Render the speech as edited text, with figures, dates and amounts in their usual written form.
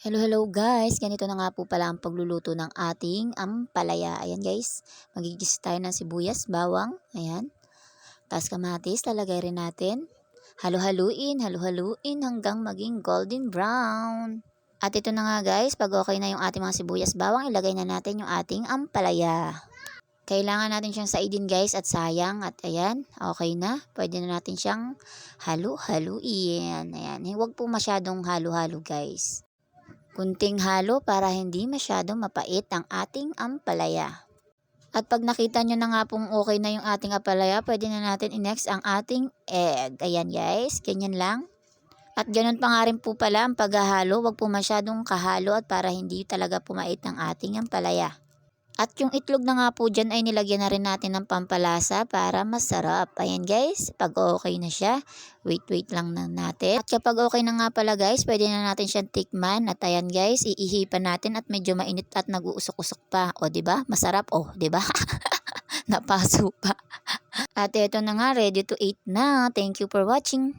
Hello, hello guys! Ganito na nga po pala ang pagluluto ng ating ampalaya. Ayan guys, magigis tayo ng sibuyas, bawang, ayan. Tapos kamatis, lalagay rin natin. Halu-haluin hanggang maging golden brown. At ito na nga guys, pag okay na yung ating mga sibuyas, bawang, ilagay na natin yung ating ampalaya. Kailangan natin siyang saidin guys at sayang at ayan, okay na. Pwede na natin siyang halu-haluin. Ayan, huwag po masyadong halo-halo guys. Kunting halo para hindi masyadong mapait ang ating ampalaya. At pag nakita nyo na nga pong okay na yung ating ampalaya, pwede na natin i-next ang ating egg. Ayan guys, ganyan lang. At ganun pa nga rin po pala ang paghahalo, wag po masyadong kahalo at para hindi talaga pumait ang ating ampalaya. At yung itlog na nga po dyan ay nilagyan na rin natin ng pampalasa para masarap. Ayan guys, pag okay na siya, wait lang natin. At kapag okay na nga pala guys, pwede na natin siyang tikman. At ayan guys, iihipan natin at medyo mainit at nag-uusok-usok pa. O diba? Masarap o, diba? Napaso pa. At eto na nga, ready to eat na. Thank you for watching.